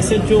SHO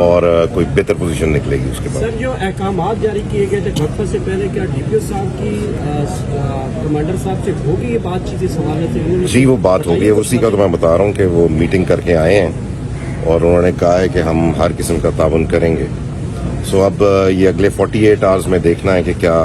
اور کوئی بہتر پوزیشن نکلے گی اس کے بعد. سر جو احکامات جاری کیے گئے تھے وقفے سے پہلے کیا ڈی پی او صاحب کی کمانڈر صاحب سے ہوگی یہ بات چیت اس حوالے سے؟ جی وہ بات ہوگی, اسی کا تو میں بتا رہا ہوں کہ وہ میٹنگ کر کے آئے ہیں اور انہوں نے کہا ہے کہ ہم ہر قسم کا تعاون کریں گے. سو اب یہ اگلے 48 آورز میں دیکھنا ہے کہ کیا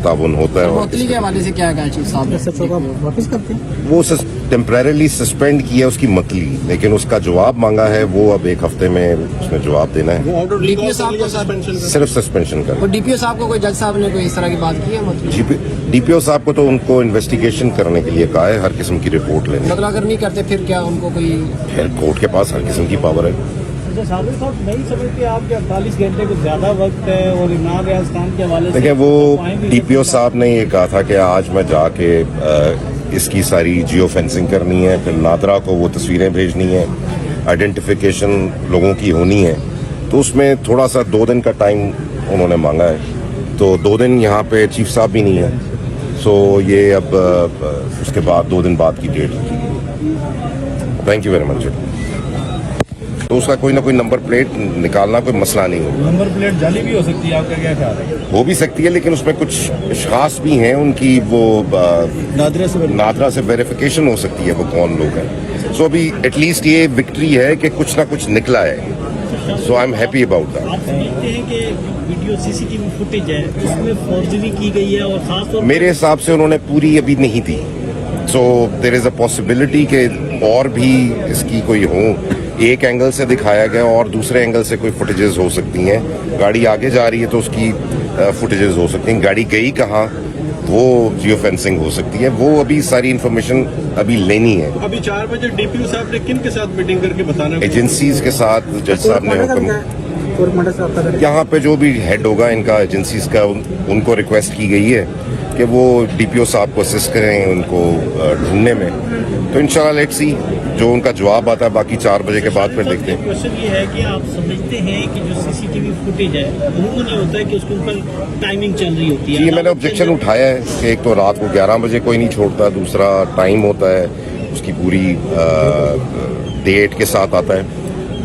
تعاون ہوتا ہے. اور معطلی کے حوالے سے کیا کہا چیف صاحب واپس کرتے ہیں؟ وہ ٹیمپریرلی سسپینڈ کیا اس کی متلی, لیکن اس کا جواب مانگا ہے, وہ اب ایک ہفتے میں اس میں جواب دینا ہے. وہ آرڈر ڈی پی او صاحب کو صرف سسپینشن کا. ڈی پی او صاحب کو کوئی جج صاحب نے کوئی اس طرح کی بات کی ہے؟ مطلب ڈی پی او صاحب کو تو ان کو انویسٹیگیشن کرنے کے لیے کہا ہے, ہر قسم کی رپورٹ لینے. مطلب اگر نہیں کرتے پھر کیا ان کو کوئی کورٹ کے پاس ہر قسم کی پاور ہے. صادق صاحب نہیں سمجھتے آپ کے 48 گھنٹے کو زیادہ وقت ہے اور عمران ریاض خان کے حوالے سے؟ دیکھیں وہ ڈی پی او صاحب نے یہ کہا تھا کہ آج میں جا کے اس کی ساری جیو فینسنگ کرنی ہے, پھر نادرا کو وہ تصویریں بھیجنی ہیں, آئیڈینٹیفیکیشن لوگوں کی ہونی ہے, تو اس میں تھوڑا سا 2 دن کا ٹائم انہوں نے مانگا ہے. تو 2 دن یہاں پہ چیف صاحب بھی نہیں ہے, سو یہ اب اس کے بعد 2 دن بعد کی ڈیٹ رکھی گئی. Thank you very much. تو اس کا کوئی نہ کوئی نمبر پلیٹ نکالنا کوئی مسئلہ نہیں ہوگا. نمبر پلیٹ جعلی بھی ہو سکتی ہے, آپ کا کیا خیال ہے؟ ہو بھی سکتی ہے, لیکن اس میں کچھ اشخاص بھی ہیں ان کی وہ نادرا سے ویریفیکیشن ہو سکتی ہے وہ کون لوگ ہیں. سو ابھی ایٹ لیسٹ یہ وکٹری ہے کہ کچھ نہ کچھ نکلا ہے. So I am happy about that. آپ سمجھتے ہیں کہ video C C T V footage ہے اس میں فورجری کی گئی ہے؟ اور خاص طور میرے حساب سے انہوں نے پوری ابھی نہیں دی. سو دیر از اے پاسبلٹی کہ اور بھی اس کی کوئی ہوں. ایک اینگل سے دکھایا گیا اور دوسرے اینگل سے کوئی فوٹیجز ہو سکتی ہیں. گاڑی آگے جا رہی ہے تو اس کی فوٹیجز ہو سکتی ہیں. گاڑی گئی کہاں وہ جیو فینسنگ ہو سکتی ہے. وہ ابھی ساری انفارمیشن ابھی لینی ہے. ابھی 4 بجے ڈی پی او صاحب نے کن کے ساتھ میٹنگ کر کے بتانا ہے؟ ایجنسیز کے ساتھ جج صاحب نے حکم, یہاں پہ جو بھی ہیڈ ہوگا ان کا ایجنسیز کا, ان کو ریکویسٹ کی گئی ہے کہ وہ ڈی پی او صاحب کو اسسٹ کریں ان کو ڈھونڈنے میں. تو انشاءاللہ لیٹس سی جو ان کا جواب آتا ہے. باقی 4 بجے کے بعد پھر دیکھتے ہیں. کوشچن یہ ہے کہ آپ سمجھتے ہیں کہ جو سی سی ٹی وی فوٹیج ہے عموماً یہ ہوتا ہے کہ اس کے اوپر ٹائمنگ چل رہی ہوتی ہے؟ یہ میں نے آبجیکشن اٹھایا ہے کہ ایک تو رات کو 11 بجے کوئی نہیں چھوڑتا, دوسرا ٹائم ہوتا ہے اس کی پوری ڈیٹ کے ساتھ آتا ہے.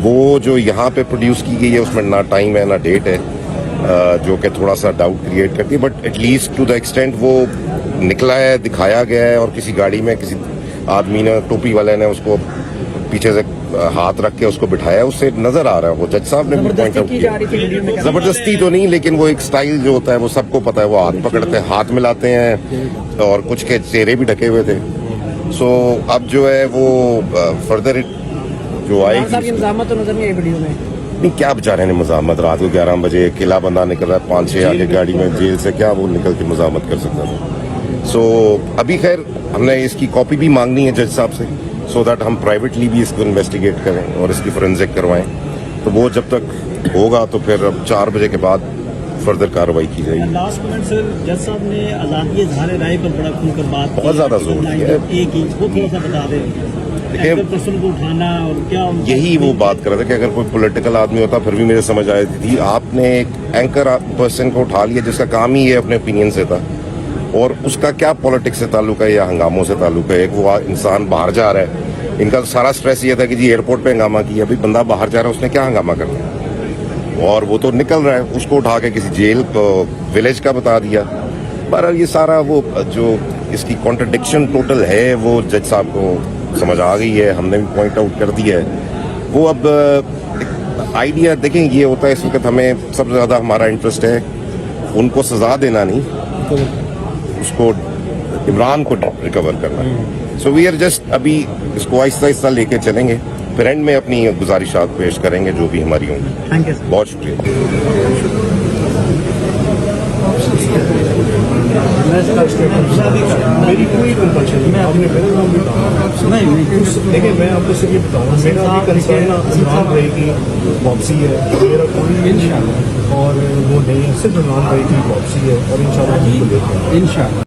وہ جو یہاں پہ پروڈیوس کی گئی ہے اس میں نہ ٹائم ہے نہ ڈیٹ ہے, جو کہ تھوڑا سا ڈاؤٹ کریٹ کرتی ہے. But at least to the extent وہ نکلا ہے, دکھایا گیا ہے, اور کسی گاڑی میں کسی آدمی نے, ٹوپی والے نے اس کو پیچھے سے ہاتھ رکھ کے اس کو بٹھایا, اس سے نظر آ رہا ہے. وہ جج صاحب نے بھی پوائنٹ آؤٹ کیا. زبردستی تو نہیں, لیکن وہ ایک سٹائل جو ہوتا ہے وہ سب کو پتا ہے. وہ ہاتھ پکڑتے ہیں, ہاتھ ملاتے ہیں, اور کچھ کے چہرے بھی ڈھکے ہوئے تھے. سو اب جو ہے وہ فردر جو آئے گی. مزاحمت تو نظر نہیں آئی ویڈیو میں؟ نہیں, کیا بیچارے نے مزاحمت, رات کو 11 بجے اکیلا بندہ نکل رہا ہے 5-6 آگے گاڑی میں جیل سے, کیا وہ نکل کے مزاحمت کر سکتا تھا. سو ابھی خیر ہم نے اس کی کاپی بھی مانگنی ہے جج صاحب سے, سو دیٹ ہم پرائیویٹلی بھی اس کو انویسٹیگیٹ کریں اور اس کی فورینزک کروائیں. تو وہ جب تک ہوگا تو پھر اب 4 بجے کے بعد فردر کارروائی کی جائے گی. لاسٹ منٹ سر, جج صاحب نے آزادی اظہار رائے پر بڑا کھل کر بات بہت زیادہ زور دیا ہے. ایک ہی وہ تھوڑا سا بتا دیں پرسن کو اٹھانا اور کیا. یہی وہ بات کر رہا تھا کہ اگر کوئی پولیٹیکل آدمی ہوتا پھر بھی مجھے سمجھ آئی تھی. آپ نے ایک اینکر پرسن کو اٹھا لیا جس کا کام ہی یہ اپنے اوپینین سے تھا, اور اس کا کیا پالیٹکس سے تعلق ہے یا ہنگاموں سے تعلق ہے. ایک وہ انسان باہر جا رہا ہے, ان کا سارا سٹریس یہ تھا کہ جی ایئرپورٹ پہ ہنگامہ کیا. ابھی بندہ باہر جا رہا ہے, اس نے کیا ہنگامہ کرنا ہے, اور وہ تو نکل رہا ہے. اس کو اٹھا کے کسی جیل ولیج کا بتا دیا. بہرحال یہ سارا وہ جو اس کی کانٹرڈکشن ٹوٹل ہے وہ جج صاحب کو سمجھ آ گئی ہے. ہم نے بھی پوائنٹ آؤٹ کر دیا ہے. وہ اب آئیڈیا دیکھیں, یہ ہوتا ہے اس وقت ہمیں سب سے زیادہ ہمارا انٹرسٹ ہے ان کو سزا دینا نہیں, اس کو عمران کو ریکور کرنا. سو وی آر جسٹ ابھی اس کو آہستہ آہستہ لے کے چلیں گے, پھر اینڈ میں اپنی گزارشات پیش کریں گے جو بھی ہماری ہوں گی. بہت شکریہ. میری کوئی کنپلشن نہیں, آپ نے میرا نام بھی کہا نہیں. دیکھیں میں آپ کو صرف یہ بتاؤں گا, میرا بھی کنسرن عمران بھائی کی واپسی ہے. میرا کوئی اور وہ نہیں ہے, صرف عمران بھائی کی واپسی ہے, اور انشاءاللہ